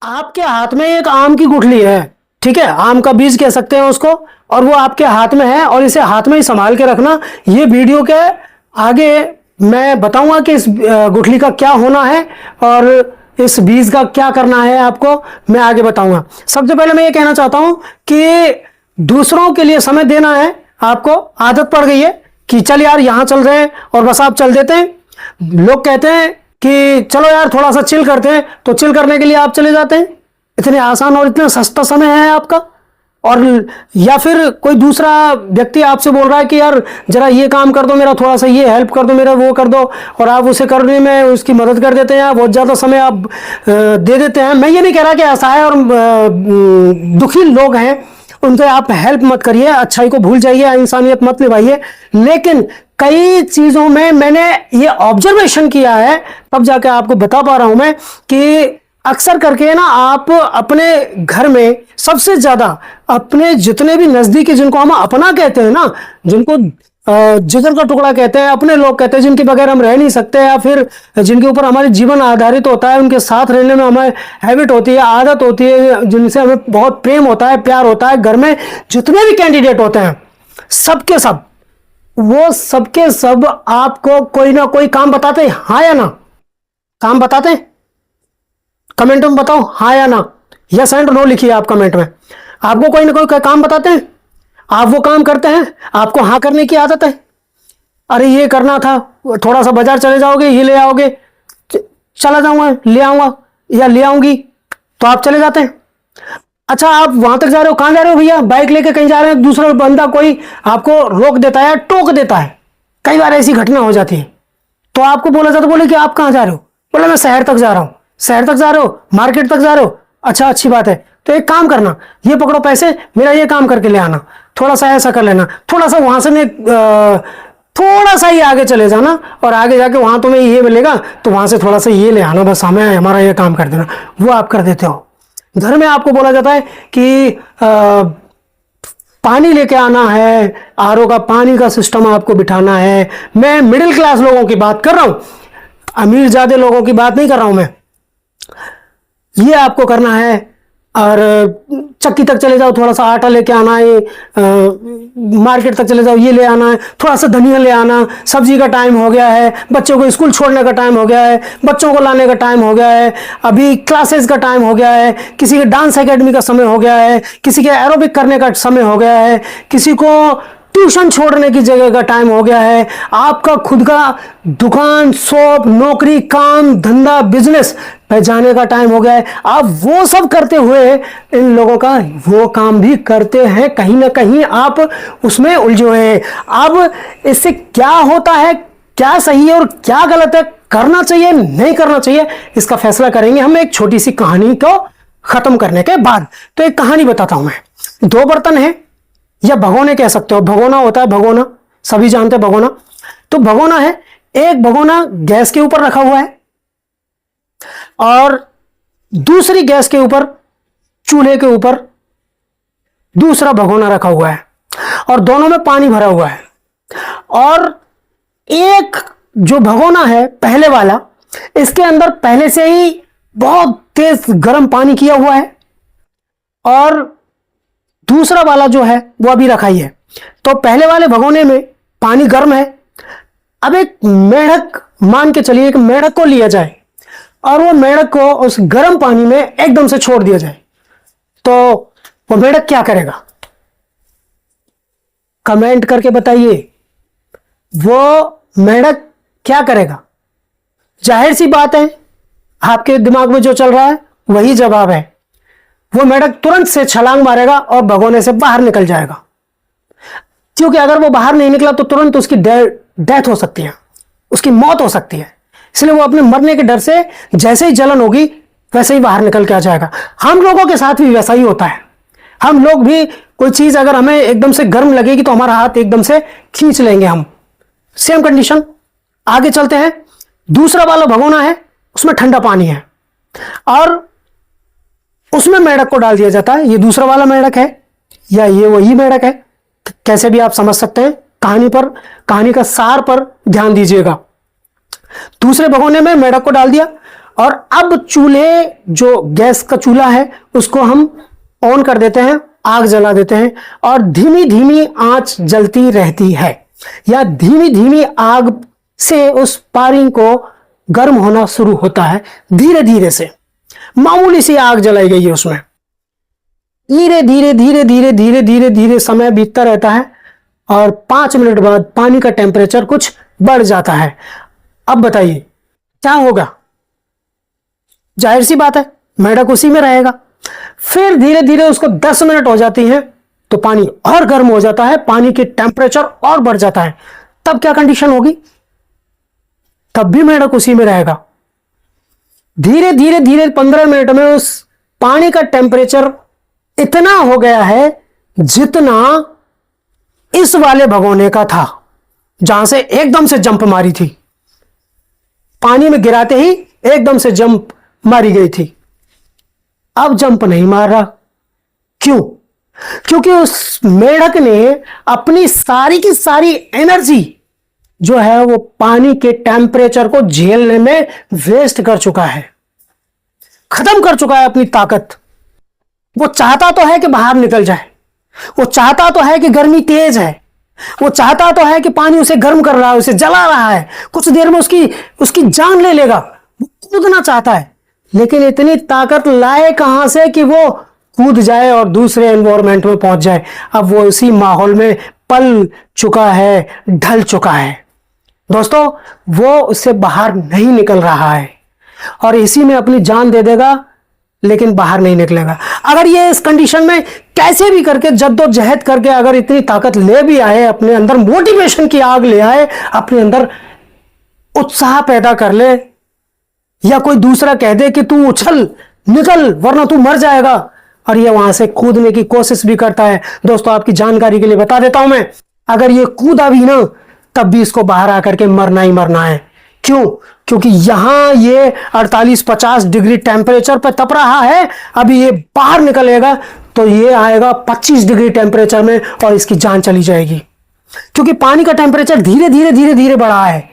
आपके हाथ में एक आम की गुठली है, ठीक है, आम का बीज कह सकते हैं उसको, और वो आपके हाथ में है और इसे हाथ में ही संभाल के रखना। ये वीडियो के आगे मैं बताऊंगा कि इस गुठली का क्या होना है और इस बीज का क्या करना है, आपको मैं आगे बताऊंगा। सबसे पहले मैं ये कहना चाहता हूं कि दूसरों के लिए समय देना है। आपको आदत पड़ गई है कि चल यार यहां चल रहे हैं और बस आप चल देते हैं। लोग कहते हैं कि चलो यार थोड़ा सा चिल करते हैं, तो चिल करने के लिए आप चले जाते हैं। इतने आसान और इतना सस्ता समय है आपका। और या फिर कोई दूसरा व्यक्ति आपसे बोल रहा है कि यार जरा ये काम कर दो, मेरा थोड़ा सा ये हेल्प कर दो, मेरा वो कर दो, और आप उसे करने में उसकी मदद कर देते हैं, बहुत ज़्यादा समय आप दे देते हैं। मैं ये नहीं कह रहा कि असहाय और दुखी लोग हैं उनसे आप हेल्प मत करिए, अच्छाई को भूल जाइए, इंसानियत मत निभाइए। लेकिन कई चीज़ों में मैंने ये ऑब्जर्वेशन किया है, तब जाके आपको बता पा रहा हूं मैं कि अक्सर करके ना आप अपने घर में सबसे ज्यादा अपने जितने भी नजदीकी, जिनको हम अपना कहते हैं ना, जिनको जिगर का टुकड़ा कहते हैं, अपने लोग कहते हैं, जिनके बगैर हम रह नहीं सकते, या फिर जिनके ऊपर हमारे जीवन आधारित होता है, उनके साथ रहने में हमें हैबिट होती है, आदत होती है, जिनसे हमें बहुत प्रेम होता है, प्यार होता है। घर में जितने भी कैंडिडेट होते हैं सबके सब, वो सबके सब आपको कोई ना कोई काम बताते हैं, हाँ या ना? काम बताते हैं? कमेंट में बताओ हाँ या ना, यस एंड नो लिखिए आप कमेंट में। आपको कोई ना कोई काम बताते हैं, आप वो काम करते हैं, आपको हाँ करने की आदत है। अरे ये करना था, थोड़ा सा बाजार चले जाओगे, ये ले आओगे, चला जाऊंगा ले आऊंगा या ले आऊंगी, तो आप चले जाते हैं। अच्छा आप वहां तक जा रहे हो, कहां जा रहे हो भैया? बाइक लेके कहीं जा रहे हैं, दूसरा बंदा कोई आपको रोक देता है, टोक देता है। कई बार ऐसी घटना हो जाती है। तो आपको बोला जाता, बोले कि आप कहां जा रहे हो? बोले मैं शहर तक जा रहा हूं। शहर तक जा रहे हो, मार्केट तक जा रहे हो, अच्छा अच्छी बात है। तो एक काम करना, ये पकड़ो पैसे, मेरा ये काम करके ले आना, थोड़ा सा ऐसा कर लेना, थोड़ा सा वहां से थोड़ा सा ही आगे चले जाना, और आगे जाके वहां तुम्हें ये मिलेगा, तो वहां से थोड़ा सा ये ले आना, बस हमें हमारा ये काम कर देना। वो आप कर देते हो। घर में आपको बोला जाता है कि पानी लेके आना है, आरओ का पानी का सिस्टम आपको बिठाना है। मैं मिडिल क्लास लोगों की बात कर रहा हूं, अमीर ज्यादा लोगों की बात नहीं कर रहा हूं मैं। ये आपको करना है। और चक्की तक चले जाओ, थोड़ा सा आटा लेके आना है, मार्केट तक चले जाओ, ये ले आना है, थोड़ा सा धनिया ले आना, सब्जी का टाइम हो गया है, बच्चों को स्कूल छोड़ने का टाइम हो गया है, बच्चों को लाने का टाइम हो गया है, अभी क्लासेस का टाइम हो गया है, किसी के डांस एकेडमी का समय हो गया है, किसी के एरोबिक करने का समय हो गया है, किसी को ट्यूशन छोड़ने की जगह का टाइम हो गया है, आपका खुद का दुकान, शॉप, नौकरी, काम धंधा, बिजनेस पे जाने का टाइम हो गया है। आप वो सब करते हुए इन लोगों का वो काम भी करते हैं, कहीं ना कहीं आप उसमें उलझे हुए हैं। अब इससे क्या होता है, क्या सही है और क्या गलत है, करना चाहिए नहीं करना चाहिए, इसका फैसला करेंगे हम एक छोटी सी कहानी को खत्म करने के बाद। तो एक कहानी बताता हूं मैं। दो बर्तन है, या भगोने कह सकते हो, भगोना होता है, भगोना सभी जानते हैं भगोना। तो भगोना है, एक भगोना गैस के ऊपर रखा हुआ है और दूसरी गैस के ऊपर, चूल्हे के ऊपर दूसरा भगोना रखा हुआ है, और दोनों में पानी भरा हुआ है। और एक जो भगोना है पहले वाला, इसके अंदर पहले से ही बहुत तेज गर्म पानी किया हुआ है, और दूसरा वाला जो है वो अभी रखा ही है। तो पहले वाले भगोने में पानी गर्म है। अब एक मेढक, मान के चलिए एक मेढक को लिया जाए और वो मेढक को उस गर्म पानी में एकदम से छोड़ दिया जाए, तो वो मेढक क्या करेगा? कमेंट करके बताइए, वो मेढक क्या करेगा? जाहिर सी बात है, आपके दिमाग में जो चल रहा है वही जवाब है। वो मेढक तुरंत से छलांग मारेगा और भगोने से बाहर निकल जाएगा, क्योंकि अगर वो बाहर नहीं निकला तो तुरंत उसकी डेथ हो सकती है, उसकी मौत हो सकती है। इसलिए वो अपने मरने के डर से जैसे ही जलन होगी वैसे ही बाहर निकल के आ जाएगा। हम लोगों के साथ भी वैसा ही होता है। हम लोग भी कोई चीज अगर हमें एकदम से गर्म लगेगी तो हमारा हाथ एकदम से खींच लेंगे हम। Same condition. आगे चलते हैं। दूसरा वाला भगोना है, उसमें ठंडा पानी है और उसमें मेढक को डाल दिया जाता है। ये दूसरा वाला मेढक है या ये वही मेढक है, कैसे भी आप समझ सकते हैं। कहानी का सार पर ध्यान दीजिएगा। दूसरे भगोने में मेढक को डाल दिया और अब चूल्हे, जो गैस का चूल्हा है, उसको हम ऑन कर देते हैं, आग जला देते हैं और धीमी धीमी आंच जलती रहती है, या धीमी धीमी आग से उस पानी को गर्म होना शुरू होता है। धीरे धीरे से मामूली सी आग जलाई गई है उसमें, धीरे धीरे धीरे धीरे धीरे धीरे धीरे समय बीतता रहता है और 5 मिनट बाद पानी का टेम्परेचर कुछ बढ़ जाता है। अब बताइए क्या होगा? जाहिर सी बात है, मेढक उसी में रहेगा। फिर धीरे धीरे उसको 10 मिनट हो जाती हैं तो पानी और गर्म हो जाता है, पानी की टेम्परेचर और बढ़ जाता है। तब क्या कंडीशन होगी? तब भी मेढक उसी में रहेगा। धीरे धीरे धीरे 15 मिनट में उस पानी का टेम्परेचर इतना हो गया है जितना इस वाले भगोने का था, जहां से एकदम से जंप मारी थी, पानी में गिराते ही एकदम से जंप मारी गई थी। अब जंप नहीं मार रहा। क्यों? क्योंकि उस मेढक ने अपनी सारी की सारी एनर्जी जो है वो पानी के टेम्परेचर को झेलने में वेस्ट कर चुका है, खत्म कर चुका है अपनी ताकत। वो चाहता तो है कि बाहर निकल जाए, वो चाहता तो है कि गर्मी तेज है, वो चाहता तो है कि पानी उसे गर्म कर रहा है, उसे जला रहा है, कुछ देर में उसकी जान ले लेगा, वो कूदना चाहता है, लेकिन इतनी ताकत लाए कहां से कि वो कूद जाए और दूसरे एनवायरमेंट में पहुंच जाए। अब वो इसी माहौल में पल चुका है, ढल चुका है। दोस्तों, वो उससे बाहर नहीं निकल रहा है और इसी में अपनी जान दे देगा, लेकिन बाहर नहीं निकलेगा। अगर ये इस कंडीशन में कैसे भी करके जद्दोजहद करके अगर इतनी ताकत ले भी आए, अपने अंदर मोटिवेशन की आग ले आए, अपने अंदर उत्साह पैदा कर ले, या कोई दूसरा कह दे कि तू उछल निकल वरना तू मर जाएगा, और ये वहां से कूदने की कोशिश भी करता है। दोस्तों, आपकी जानकारी के लिए बता देता हूं मैं, अगर ये कूदा भी ना तब भी इसको बाहर आकर के मरना ही मरना है। क्यों? क्योंकि यहां ये 48-50 डिग्री टेम्परेचर पर तप रहा है। अभी ये बाहर निकलेगा तो ये आएगा 25 डिग्री टेम्परेचर में और इसकी जान चली जाएगी, क्योंकि पानी का टेम्परेचर धीरे धीरे धीरे धीरे बढ़ा है,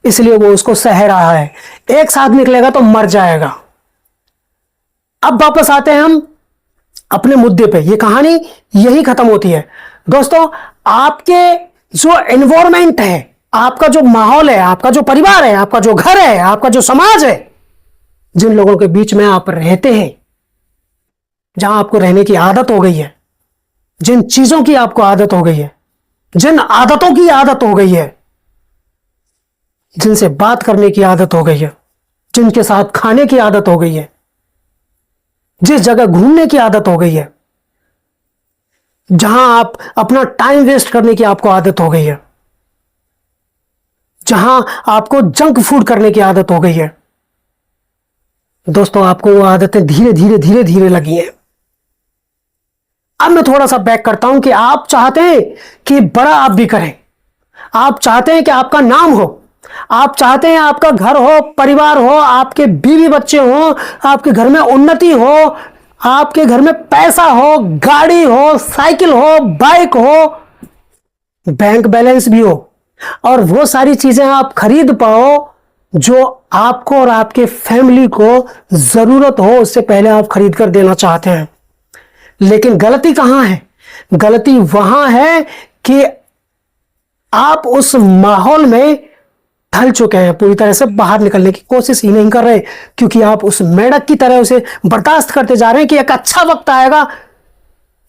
इसलिए वो उसको सह रहा है। एक साथ निकलेगा तो मर जाएगा। अब वापस आते हैं हम अपने मुद्दे पे। ये कहानी यही खत्म होती है। दोस्तों, आपके जो एनवायरमेंट है, आपका जो माहौल है, आपका जो परिवार है, आपका जो घर है, आपका जो समाज है, जिन लोगों के बीच में आप रहते हैं, जहां आपको रहने की आदत हो गई है, जिन चीजों की आपको आदत हो गई है, जिन आदतों की आदत हो गई है, जिनसे बात करने की आदत हो गई है, जिनके साथ खाने की आदत हो गई है, जिस जगह घूमने की आदत हो गई है, जहां आप अपना टाइम वेस्ट करने की आपको आदत हो गई है, जहां आपको जंक फूड करने की आदत हो गई है, दोस्तों आपको वो आदतें धीरे धीरे धीरे धीरे लगी हैं। अब मैं थोड़ा सा बैक करता हूं कि आप चाहते हैं कि बड़ा आप भी करें, आप चाहते हैं कि आपका नाम हो, आप चाहते हैं आपका घर हो, परिवार हो, आपके बीवी बच्चे हो, आपके घर में उन्नति हो, आपके घर में पैसा हो, गाड़ी हो, साइकिल हो, बाइक हो, बैंक बैलेंस भी हो, और वो सारी चीजें आप खरीद पाओ जो आपको और आपके फैमिली को जरूरत हो, उससे पहले आप खरीद कर देना चाहते हैं। लेकिन गलती कहां है? गलती वहां है कि आप उस माहौल में ढल चुके हैं, पूरी तरह से बाहर निकलने की कोशिश ही नहीं कर रहे, क्योंकि आप उस मेढक की तरह उसे बर्दाश्त करते जा रहे हैं कि एक अच्छा वक्त आएगा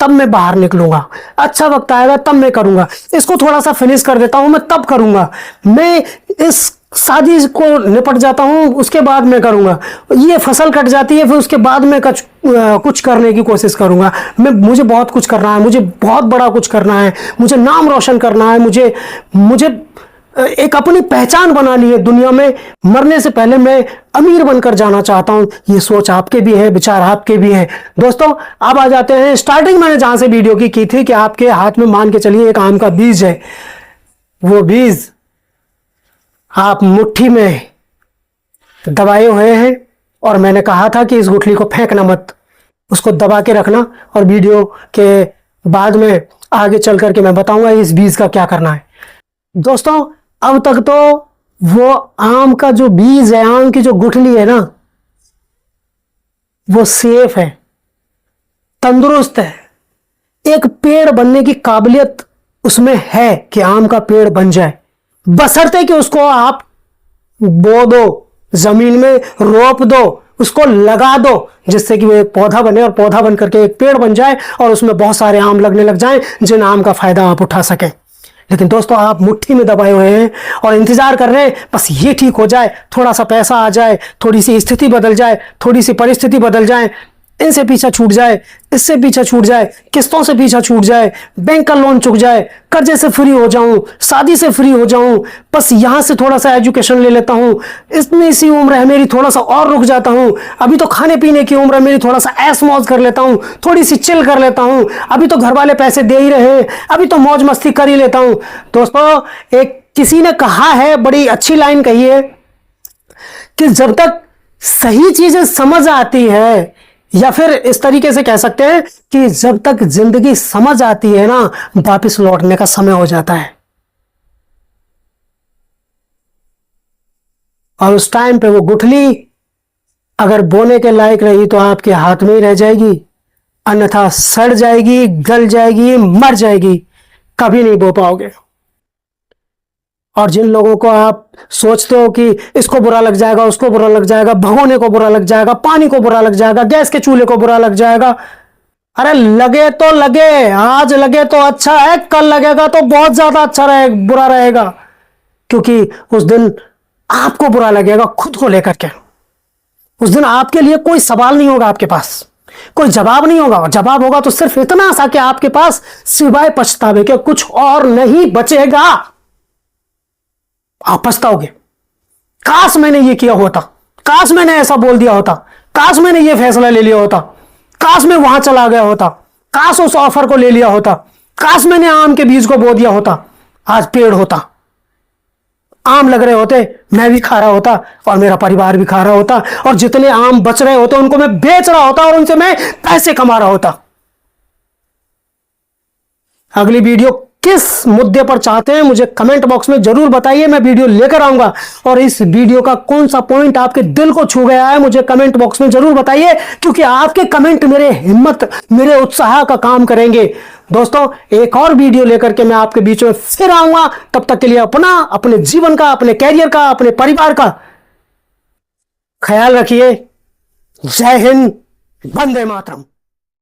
तब मैं बाहर निकलूंगा, अच्छा वक्त आएगा तब मैं करूंगा, इसको थोड़ा सा फिनिश कर देता हूं मैं तब करूंगा, मैं इस शादी को निपट जाता हूं उसके बाद मैं करूंगा, ये फसल कट जाती है फिर उसके बाद मैं कुछ करने की कोशिश करूंगा, मुझे बहुत कुछ करना है, मुझे बहुत बड़ा कुछ करना है, मुझे नाम रोशन करना है, मुझे एक अपनी पहचान बनानी है दुनिया में, मरने से पहले मैं अमीर बनकर जाना चाहता हूं। ये सोच आपके भी है, विचार आपके भी है। दोस्तों, अब आ जाते हैं स्टार्टिंग मैंने जहां से वीडियो की थी कि आपके हाथ में मान के चलिए एक आम का बीज है, वो बीज आप मुट्ठी में दबाए हुए हैं और मैंने कहा था कि इस गुठली को फेंकना मत, उसको दबा के रखना, और वीडियो के बाद में आगे चल करके मैं बताऊंगा इस बीज का क्या करना है। दोस्तों, अब तक तो वो आम का जो बीज है, आम की जो गुठली है ना, वो सेफ है, तंदुरुस्त है, एक पेड़ बनने की काबिलियत उसमें है कि आम का पेड़ बन जाए, बशर्ते कि उसको आप बो दो, जमीन में रोप दो, उसको लगा दो, जिससे कि वो एक पौधा बने और पौधा बन करके एक पेड़ बन जाए और उसमें बहुत सारे आम लगने लग जाएं, जिन आम का फायदा आप उठा सकें। लेकिन दोस्तों, आप मुट्ठी में दबाए हुए हैं और इंतजार कर रहे हैं बस ये ठीक हो जाए, थोड़ा सा पैसा आ जाए, थोड़ी सी स्थिति बदल जाए, थोड़ी सी परिस्थिति बदल जाए, इनसे पीछा छूट जाए, इससे पीछा छूट जाए, किस्तों से पीछा छूट जाए, बैंक का लोन चुक जाए, कर्जे से फ्री हो जाऊं, शादी से फ्री हो जाऊं, बस यहां से थोड़ा सा एजुकेशन ले लेता हूं, इतनी सी उम्र है मेरी, थोड़ा सा और रुक जाता हूं, अभी तो खाने पीने की उम्र है मेरी, थोड़ा सा ऐश मौज कर लेता हूं, थोड़ी सी चिल कर लेता हूं, अभी तो घर वाले पैसे दे ही रहे, अभी तो मौज मस्ती कर ही लेता हूं। दोस्तों, एक किसी ने कहा है, बड़ी अच्छी लाइन कही है कि जब तक सही चीजें समझ आती है, या फिर इस तरीके से कह सकते हैं कि जब तक जिंदगी समझ आती है ना, वापस लौटने का समय हो जाता है। और उस टाइम पे वो गुठली अगर बोने के लायक रही तो आपके हाथ में ही रह जाएगी, अन्यथा सड़ जाएगी, गल जाएगी, मर जाएगी, कभी नहीं बो पाओगे। और जिन लोगों को आप सोचते हो कि इसको बुरा लग जाएगा, उसको बुरा लग जाएगा, भगोने को बुरा लग जाएगा, पानी को बुरा लग जाएगा, गैस के चूल्हे को बुरा लग जाएगा, अरे लगे तो लगे, आज लगे तो अच्छा है, कल लगेगा तो बहुत ज्यादा अच्छा रहे, बुरा रहेगा, क्योंकि उस दिन आपको बुरा लगेगा खुद को लेकर के। उस दिन आपके लिए कोई सवाल नहीं होगा, आपके पास कोई जवाब नहीं होगा, जवाब होगा तो सिर्फ इतना सा कि आपके पास सिवाय पछतावे के कुछ और नहीं बचेगा। आप पछताओगे, काश मैंने ये किया होता, काश मैंने ऐसा बोल दिया होता, काश मैंने ये फैसला ले लिया होता, काश मैं वहां चला गया होता, काश उस ऑफर को ले लिया होता, काश मैंने आम के बीज को बो दिया होता, आज पेड़ होता, आम लग रहे होते, मैं भी खा रहा होता और मेरा परिवार भी खा रहा होता, और जितने आम बच रहे होते उनको मैं बेच रहा होता और उनसे मैं पैसे कमा रहा होता। अगली वीडियो किस मुद्दे पर चाहते हैं मुझे कमेंट बॉक्स में जरूर बताइए, मैं वीडियो लेकर आऊंगा। और इस वीडियो का कौन सा पॉइंट आपके दिल को छू गया है मुझे कमेंट बॉक्स में जरूर बताइए, क्योंकि आपके कमेंट मेरे हिम्मत, मेरे उत्साह का काम करेंगे। दोस्तों, एक और वीडियो लेकर के मैं आपके बीच में फिर आऊंगा। तब तक के लिए अपना, अपने जीवन का, अपने कैरियर का, अपने परिवार का ख्याल रखिए। जय हिंद, वंदे मातरम।